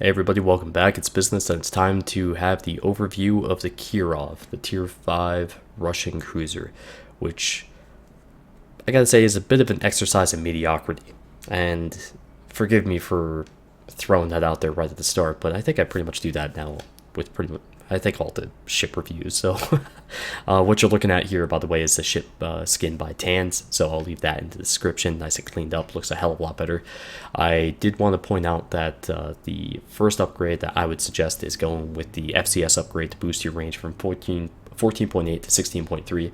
Hey everybody, welcome back. It's business and it's time to have the overview of the Kirov, the tier 5 Russian cruiser, which I gotta say is a bit of an exercise in mediocrity. And forgive me for throwing that out there right at the start, but I think I pretty much do that now with pretty much, I think, all the ship reviews. So what you're looking at here, by the way, is the ship skin by Tans, so I'll leave that in the description. Nice and cleaned up, looks a hell of a lot better. I did want to point out that the first upgrade that I would suggest is going with the FCS upgrade to boost your range from 14.8 to 16.3.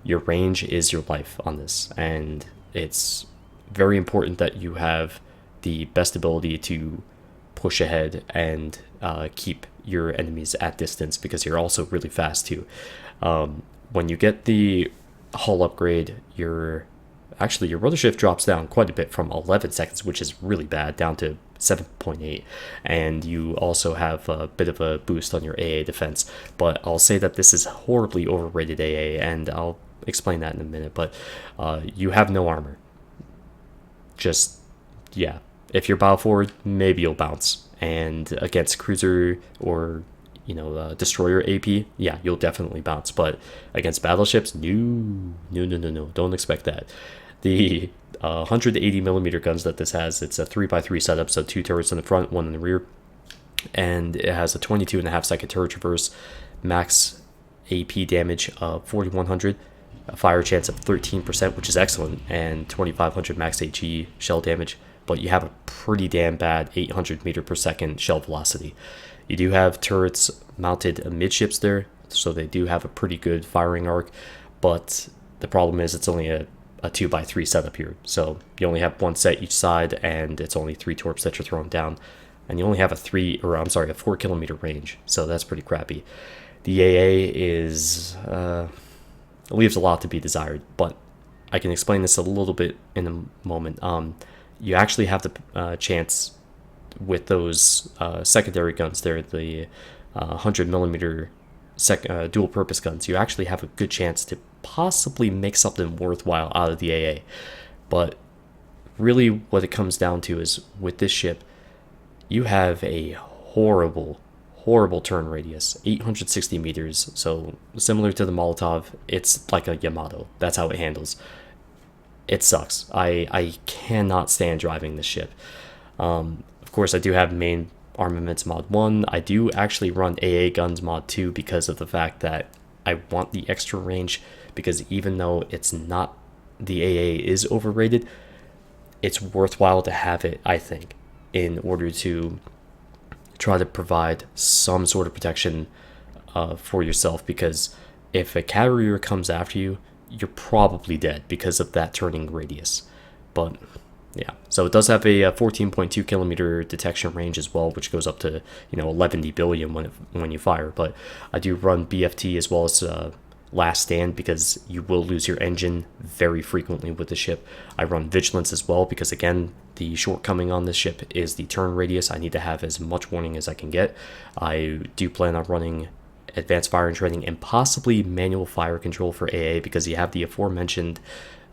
Your range is your life on this, and it's very important that you have the best ability to push ahead and keep your enemies at distance, because you're also really fast too. When you get the hull upgrade, your rudder shift drops down quite a bit from 11 seconds, which is really bad, down to 7.8, and you also have a bit of a boost on your AA defense. But I'll say that this is horribly overrated AA, and I'll explain that in a minute. But you have no armor. Just, yeah, if you're bow forward, maybe you'll bounce, and against cruiser or destroyer AP, yeah, you'll definitely bounce. But against battleships, no, don't expect that. The 180mm guns that this has, it's a 3x3 setup, so 2 turrets in the front, 1 in the rear, and it has a 22.5 second turret traverse, max AP damage of 4100, a fire chance of 13%, which is excellent, and 2500 max HE shell damage. But you have a pretty damn bad 800 meter per second shell velocity. You do have turrets mounted amidships there, so they do have a pretty good firing arc, but the problem is it's only a 2x3 setup here, so you only have one set each side, and it's only 3 torps that you're throwing down, and you only have a 4 kilometer range, so that's pretty crappy. The AA is leaves a lot to be desired, but I can explain this a little bit in a moment. You actually have the chance with those secondary guns there, the 100mm dual purpose guns. You actually have a good chance to possibly make something worthwhile out of the AA. But really what it comes down to is, with this ship, you have a horrible turn radius, 860 meters. So similar to the Molotov, it's like a Yamato. That's how it handles. It sucks. I cannot stand driving this ship. Of course, I do have main armaments mod 1. I do actually run AA guns mod 2 because of the fact that I want the extra range, because even though it's not, the AA is overrated, it's worthwhile to have it, I think, in order to try to provide some sort of protection for yourself, because if a carrier comes after you, you're probably dead because of that turning radius. But yeah, so it does have a 14.2 kilometer detection range as well, which goes up to 11 billion when you fire. But I do run BFT as well as last stand, because you will lose your engine very frequently with the ship. I run vigilance as well, because again, the shortcoming on this ship is the turn radius. I need to have as much warning as I can get. I do plan on running advanced firing training and possibly manual fire control for AA, because you have the aforementioned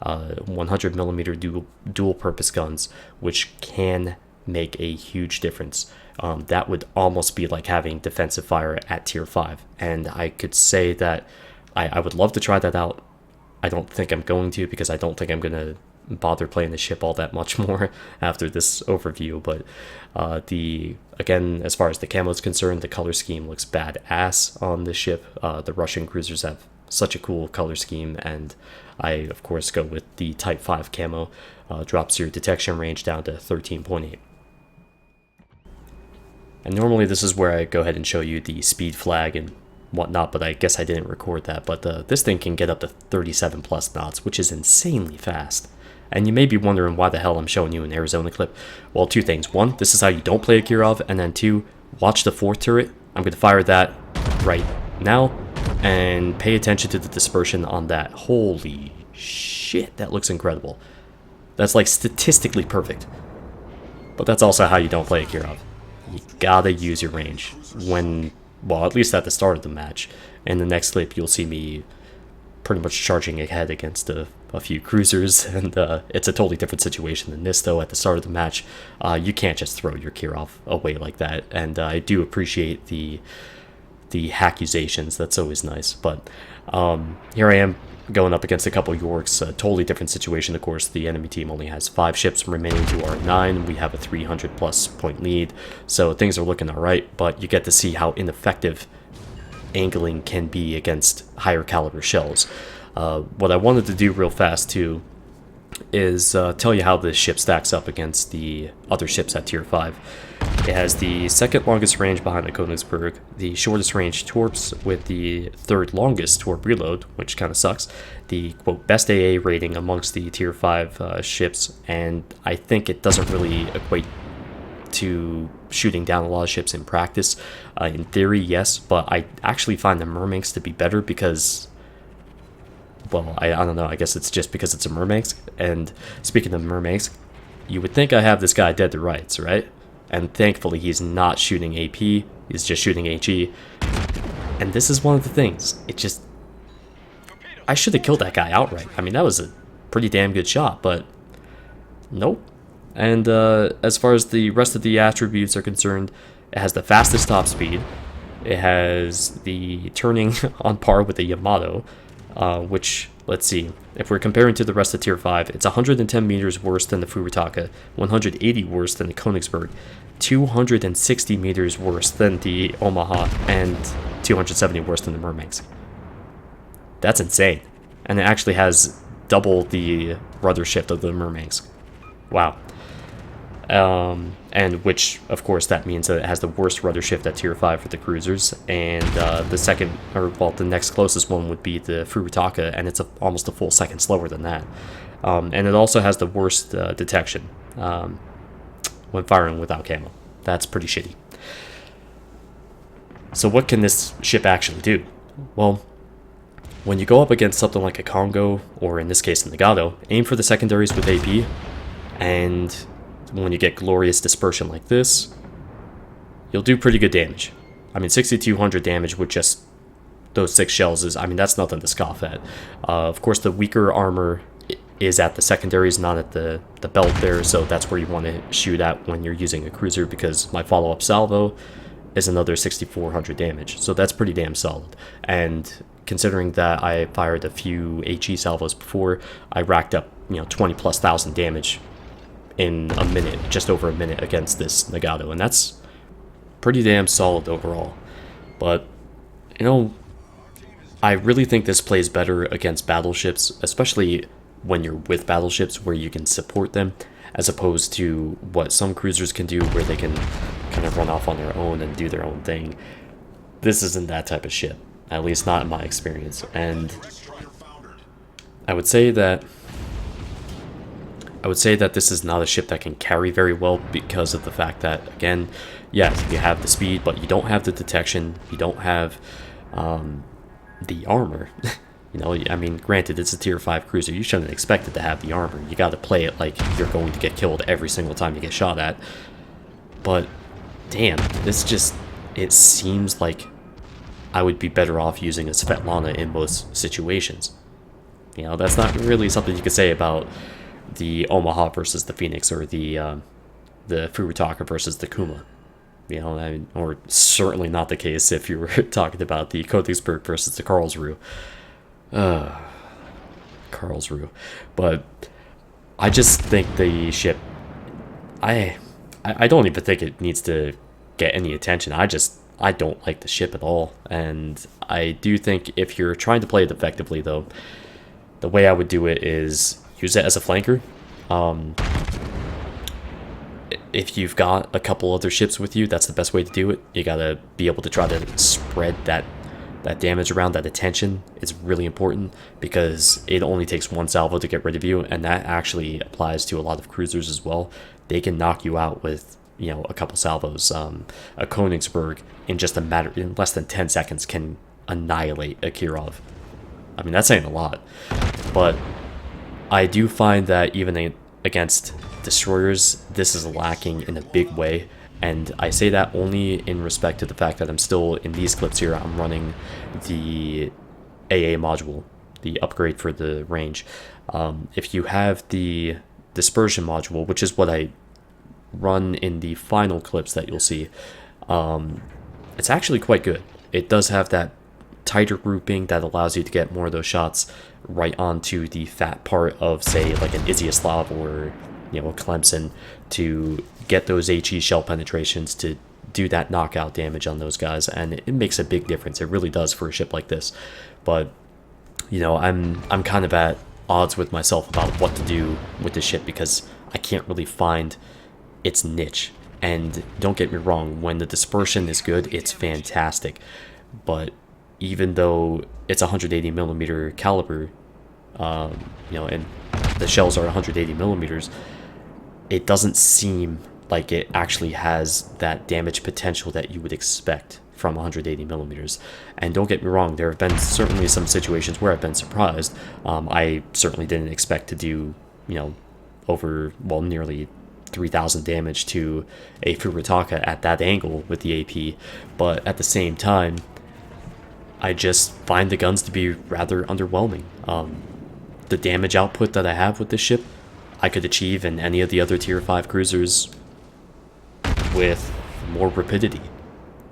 100mm dual purpose guns, which can make a huge difference. That would almost be like having defensive fire at tier 5, and I could say that I would love to try that out. I don't think I'm going to, because I don't think I'm going to bother playing the ship all that much more after this overview. But again, as far as the camo is concerned, the color scheme looks badass on this ship. The Russian cruisers have such a cool color scheme, and I of course go with the type 5 camo. Drops your detection range down to 13.8. and normally this is where I go ahead and show you the speed flag and whatnot, but I guess I didn't record that. But this thing can get up to 37 plus knots, which is insanely fast. And you may be wondering why the hell I'm showing you an Arizona clip. Well, 2 things. 1, this is how you don't play a Kirov, and then 2, watch the 4th turret. I'm going to fire that right now, and pay attention to the dispersion on that. Holy shit, that looks incredible. That's like statistically perfect. But that's also how you don't play a Kirov. You gotta use your range when, well, at least at the start of the match. In the next clip, you'll see me pretty much charging ahead against a a few cruisers, and it's a totally different situation than this. Though at the start of the match, you can't just throw your Kirov away like that, and I do appreciate the accusations. That's always nice. But here I am going up against a couple Yorks, a totally different situation. Of course, the enemy team only has 5 ships remaining to our 9. We have a 300 plus point lead, so things are looking all right, but you get to see how ineffective angling can be against higher caliber shells. What I wanted to do real fast too is tell you how this ship stacks up against the other ships at tier 5. It has the second longest range behind the Königsberg, the shortest range torps with the third longest torp reload, which kind of sucks, the quote best AA rating amongst the tier 5 ships, and I think it doesn't really equate to shooting down a lot of ships in practice. In theory, yes, but I actually find the Mermanx to be better because, well, I don't know, I guess it's just because it's a Mermanx. And speaking of Mermanx, you would think I have this guy dead to rights, right? And thankfully he's not shooting AP, he's just shooting HE. And this is one of the things, it just, I should have killed that guy outright. I mean, that was a pretty damn good shot, but nope. And as far as the rest of the attributes are concerned, it has the fastest top speed, it has the turning on par with the Yamato, which, let's see, if we're comparing to the rest of tier 5, it's 110 meters worse than the Furutaka, 180 worse than the Königsberg, 260 meters worse than the Omaha, and 270 worse than the Mermanx. That's insane. And it actually has double the rudder shift of the Mermanx. Wow. And which, of course, that means that it has the worst rudder shift at tier 5 for the cruisers, and the second, or well, the next closest one would be the Furutaka, and it's almost a full second slower than that. And it also has the worst detection when firing without camo. That's pretty shitty. So what can this ship actually do? Well, when you go up against something like a Congo, or in this case a Nagato, aim for the secondaries with AP, and when you get glorious dispersion like this, you'll do pretty good damage. I mean, 6,200 damage with just those 6 shells is, I mean, that's nothing to scoff at. Of course, the weaker armor is at the secondaries, not at the belt there, so that's where you want to shoot at when you're using a cruiser, because my follow-up salvo is another 6,400 damage, so that's pretty damn solid. And considering that I fired a few HE salvos before, I racked up, 20+ thousand damage in a minute, just over a minute against this Nagato, and that's pretty damn solid overall. But, I really think this plays better against battleships, especially when you're with battleships where you can support them, as opposed to what some cruisers can do where they can kind of run off on their own and do their own thing. This isn't that type of ship, at least not in my experience, and I would say that this is not a ship that can carry very well because of the fact that, again, yes, you have the speed, but you don't have the detection, you don't have the armor. I mean, granted, it's a tier 5 cruiser, you shouldn't expect it to have the armor. You gotta play it like you're going to get killed every single time you get shot at. But, damn, this just, it seems like I would be better off using a Svetlana in most situations. That's not really something you could say about the Omaha versus the Phoenix, or the Furutaka versus the Kuma. Or certainly not the case if you were talking about the Königsberg versus the Karlsruhe. Karlsruhe. But I just think the ship, I don't even think it needs to get any attention. I don't like the ship at all. And I do think if you're trying to play it effectively, though, the way I would do it is use it as a flanker. If you've got a couple other ships with you, that's the best way to do it. You gotta be able to try to spread that damage around. That attention is really important, because it only takes one salvo to get rid of you, and that actually applies to a lot of cruisers as well. They can knock you out with a couple salvos. A Königsberg in less than 10 seconds can annihilate a Kirov. I mean, that's saying a lot, but I do find that even against destroyers, this is lacking in a big way, and I say that only in respect to the fact that I'm still, in these clips here, I'm running the AA module, the upgrade for the range. If you have the dispersion module, which is what I run in the final clips that you'll see, it's actually quite good. It does have that tighter grouping that allows you to get more of those shots right onto the fat part of, say, like an Izyaslav or, you know, a Clemson, to get those HE shell penetrations to do that knockout damage on those guys, and it makes a big difference. It really does for a ship like this. But, you know, I'm kind of at odds with myself about what to do with this ship because I can't really find its niche. And don't get me wrong, when the dispersion is good, it's fantastic. But even though it's 180 millimeter caliber, you know, and the shells are 180 millimeters, it doesn't seem like it actually has that damage potential that you would expect from 180 millimeters. And don't get me wrong, there have been certainly some situations where I've been surprised. I certainly didn't expect to do, you know, over, well, nearly 3,000 damage to a Furitaka at that angle with the AP, but at the same time, I just find the guns to be rather underwhelming. The damage output that I have with this ship, I could achieve in any of the other tier 5 cruisers with more rapidity.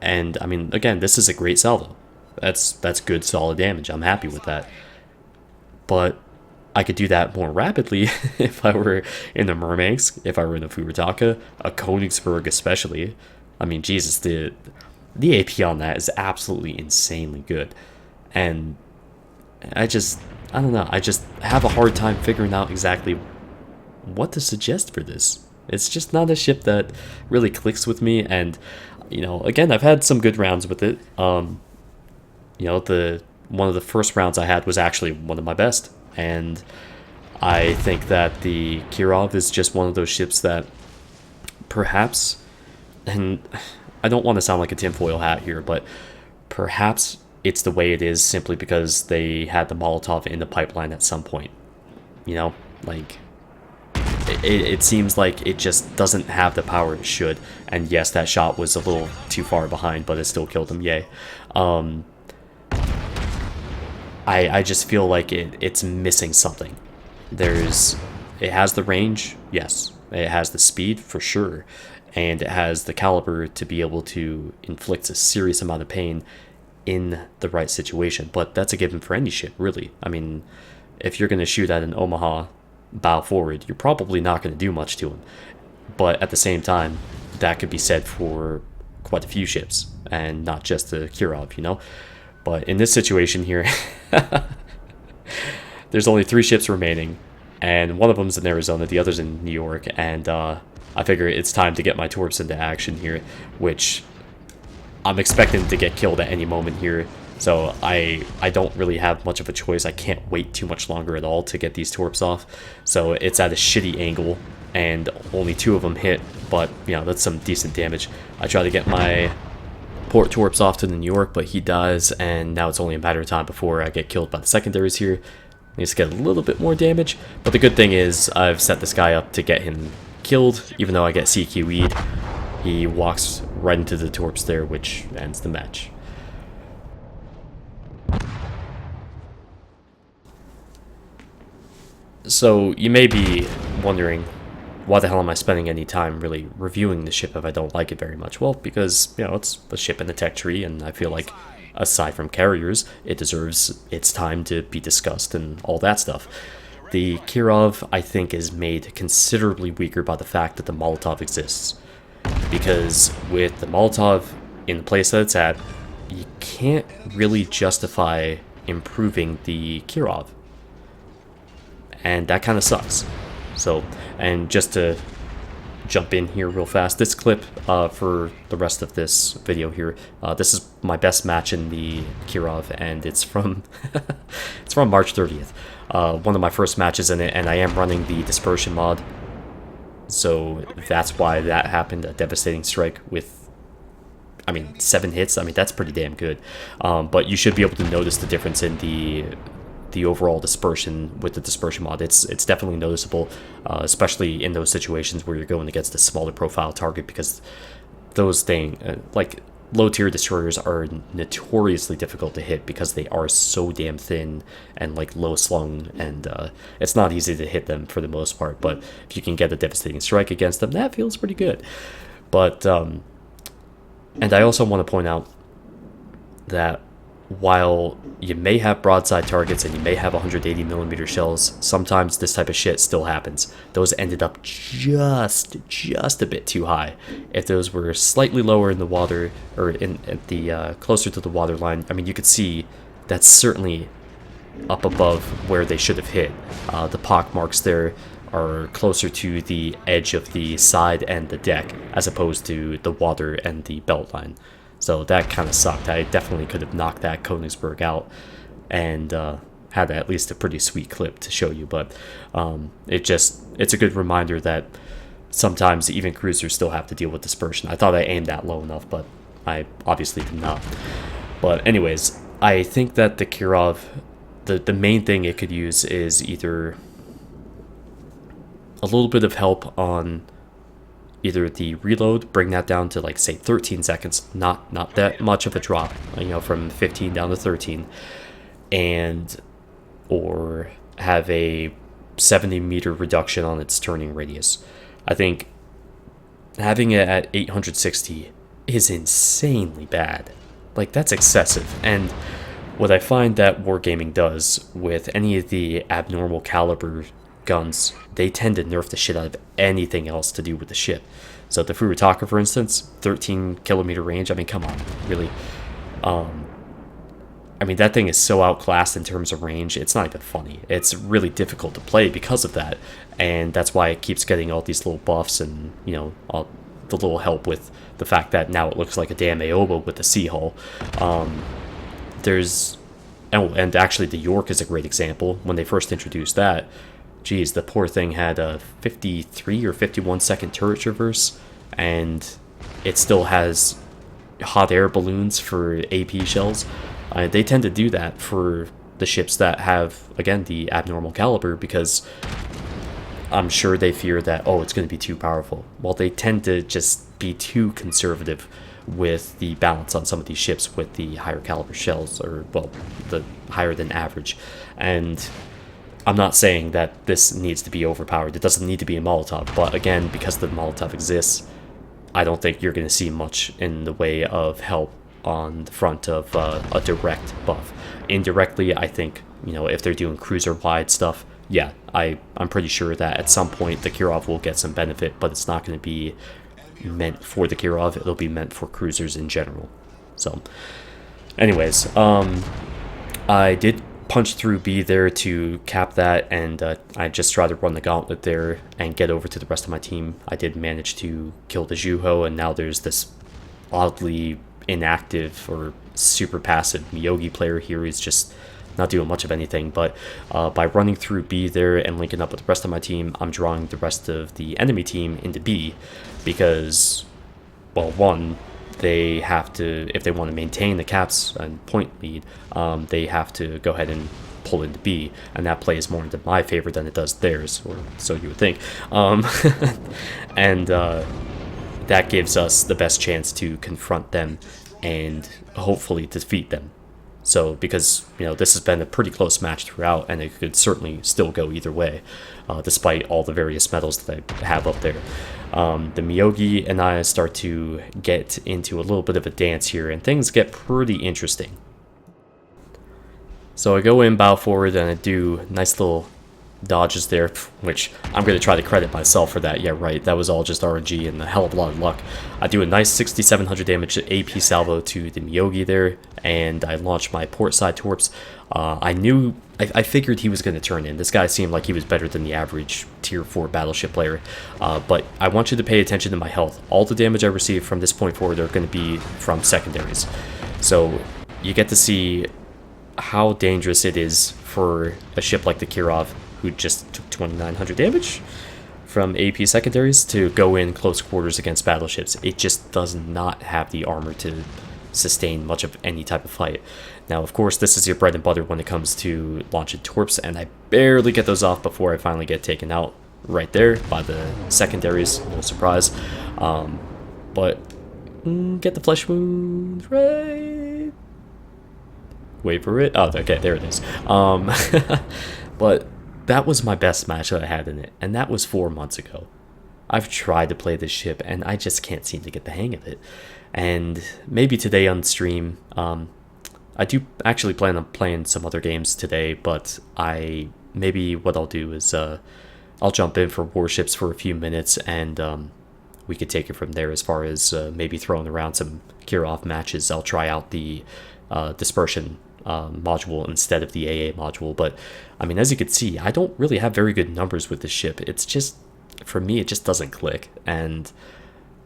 And I mean, again, this is a great salvo. That's good solid damage. I'm happy with that. But I could do that more rapidly if I were in the Murmansk, if I were in a Furitaka, a Königsberg especially. I mean, Jesus, the AP on that is absolutely insanely good. And I don't know, I just have a hard time figuring out exactly what to suggest for this. It's just not a ship that really clicks with me, and, you know, again, I've had some good rounds with it. You know, one of the first rounds I had was actually one of my best, and I think that the Kirov is just one of those ships that perhaps, and I don't want to sound like a tinfoil hat here, but perhaps it's the way it is simply because they had the Molotov in the pipeline at some point. You know, like, it seems like it just doesn't have the power it should. And yes, that shot was a little too far behind, but it still killed him, yay. I just feel like it's missing something. It has the range, yes. It has the speed, for sure. And it has the caliber to be able to inflict a serious amount of pain in the right situation. But that's a given for any ship, really. I mean, if you're going to shoot at an Omaha bow forward, you're probably not going to do much to him. But at the same time, that could be said for quite a few ships, and not just the Kirov, you know? But in this situation here, there's only 3 ships remaining, and one of them's in Arizona, the other's in New York, and I figure it's time to get my torps into action here, which I'm expecting to get killed at any moment here. So I don't really have much of a choice. I can't wait too much longer at all to get these torps off. So it's at a shitty angle, and only 2 of them hit, but, you know, that's some decent damage. I try to get my port torps off to the New York, but he dies, and now it's only a matter of time before I get killed by the secondaries here. I need to get a little bit more damage, but the good thing is I've set this guy up to get him killed. Even though I get CQE'd, he walks right into the torps there, which ends the match. So you may be wondering, why the hell am I spending any time really reviewing the ship if I don't like it very much? Well, because, you know, it's a ship in the tech tree, and I feel like, aside from carriers, it deserves its time to be discussed and all that stuff. The Kirov, I think, is made considerably weaker by the fact that the Molotov exists. Because with the Molotov in the place that it's at, you can't really justify improving the Kirov. And that kind of sucks. So, and just to jump in here real fast, this clip for the rest of this video here, this is my best match in the Kirov, and it's from it's from March 30th. One of my first matches in it, and I am running the dispersion mod, so that's why that happened. A devastating strike with, I mean, 7 hits. I mean, that's pretty damn good. But you should be able to notice the difference in the overall dispersion with the dispersion mod. It's definitely noticeable, especially in those situations where you're going against a smaller profile target, because those things, like, low tier destroyers are notoriously difficult to hit because they are so damn thin and like low slung, and it's not easy to hit them for the most part. But if you can get a devastating strike against them, that feels pretty good. But and I also want to point out that while you may have broadside targets and you may have 180mm shells, sometimes this type of shit still happens. Those ended up just a bit too high. If those were slightly lower in the water, or at the closer to the water line, I mean, you could see that's certainly up above where they should have hit. The pock marks there are closer to the edge of the side and the deck, as opposed to the water and the belt line. So that kind of sucked. I definitely could have knocked that Königsberg out and had at least a pretty sweet clip to show you. But it's a good reminder that sometimes even cruisers still have to deal with dispersion. I thought I aimed that low enough, but I obviously did not. But anyways, I think that the Kirov, the main thing it could use is either a little bit of help on either the reload, bring that down to like say 13 seconds, not that much of a drop, from 15 down to 13, and or have a 70-meter reduction on its turning radius. I think having it at 860 is insanely bad. Like, that's excessive. And what I find that Wargaming does with any of the abnormal caliber guns, they tend to nerf the shit out of anything else to do with the ship. So the Furutaka, for instance, 13-kilometer range, I mean, come on, really. I mean, that thing is so outclassed in terms of range, it's not even funny. It's really difficult to play because of that, and that's why it keeps getting all these little buffs and, all the little help with the fact that now it looks like a damn Aoba with the sea hull. And actually the York is a great example. When they first introduced that, geez, the poor thing had a 53 or 51 second turret traverse, and it still has hot air balloons for AP shells. They tend to do that for the ships that have, again, the abnormal caliber, because I'm sure they fear that, it's going to be too powerful. Well, they tend to just be too conservative with the balance on some of these ships with the higher caliber shells, or, well, the higher than average. And I'm not saying that this needs to be overpowered. It doesn't need to be a Molotov, but again, because the Molotov exists, I don't think you're going to see much in the way of help on the front of a direct buff. Indirectly, I think, if they're doing cruiser-wide stuff, yeah, I'm pretty sure that at some point the Kirov will get some benefit, but it's not going to be meant for the Kirov. It'll be meant for cruisers in general. So, anyways, I did punch through B there to cap that, and I just tried to run the gauntlet there and get over to the rest of my team. I did manage to kill the Juho, and now there's this oddly inactive or super passive Miyogi player here who's just not doing much of anything. But by running through B there and linking up with the rest of my team, I'm drawing the rest of the enemy team into B, because, well, one, they have to, if they want to maintain the caps and point lead, they have to go ahead and pull into B, and that plays more into my favor than it does theirs, or so you would think. And that gives us the best chance to confront them and hopefully defeat them. So, because, this has been a pretty close match throughout, and it could certainly still go either way, despite all the various medals that I have up there. The Miyogi and I start to get into a little bit of a dance here, and things get pretty interesting. So I go in bow forward, and I do nice little dodges there, which I'm going to try to credit myself for that. Yeah, right, that was all just RNG and a hell of a lot of luck. I do a nice 6,700 damage AP salvo to the Miyogi there, and I launch my port side torps. I figured he was going to turn in. This guy seemed like he was better than the average tier 4 battleship player, but I want you to pay attention to my health. All the damage I receive from this point forward are going to be from secondaries. So you get to see how dangerous it is for a ship like the Kirov, who just took 2,900 damage from AP secondaries, to go in close quarters against battleships. It just does not have the armor to sustain much of any type of fight. Now, of course, this is your bread and butter when it comes to launching torps, and I barely get those off before I finally get taken out right there by the secondaries. No surprise. But Get the flesh wound, right? Wait for it. Oh, okay, there it is. But that was my best match that I had in it, and that was 4 months ago. I've tried to play this ship, and I just can't seem to get the hang of it. And maybe today on stream, I do actually plan on playing some other games today, but maybe what I'll do is I'll jump in for Warships for a few minutes, and we could take it from there as far as maybe throwing around some Kirov matches. I'll try out the dispersion module instead of the AA module. But I mean, as you can see, I don't really have very good numbers with this ship. It's just, for me, it just doesn't click. And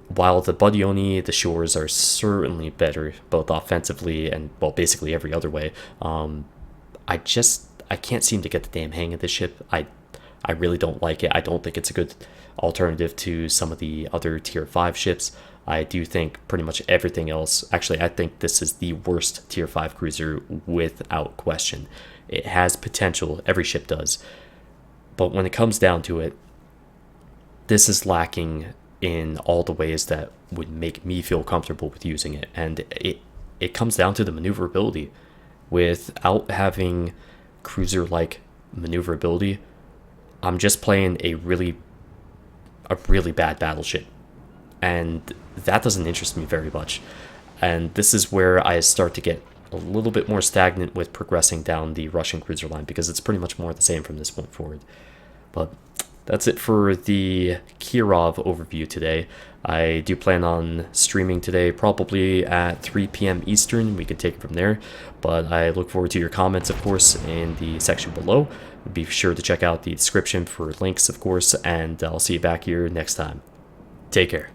while the Bodioni, the Shores are certainly better, both offensively and, well, basically every other way, I can't seem to get the damn hang of this ship. I really don't like it. I don't think it's a good alternative to some of the other tier 5 ships. I do think pretty much everything else, actually I think this is the worst tier 5 cruiser without question. It has potential, every ship does, but when it comes down to it, this is lacking in all the ways that would make me feel comfortable with using it. And it comes down to the maneuverability. Without having cruiser like maneuverability, I'm just playing a really bad battleship, and that doesn't interest me very much. And this is where I start to get a little bit more stagnant with progressing down the Russian cruiser line, because it's pretty much more the same from this point forward. But that's it for the Kirov overview today. I do plan on streaming today, probably at 3 p.m. Eastern. We can take it from there. But I look forward to your comments, of course, in the section below. Be sure to check out the description for links, of course, and I'll see you back here next time. Take care.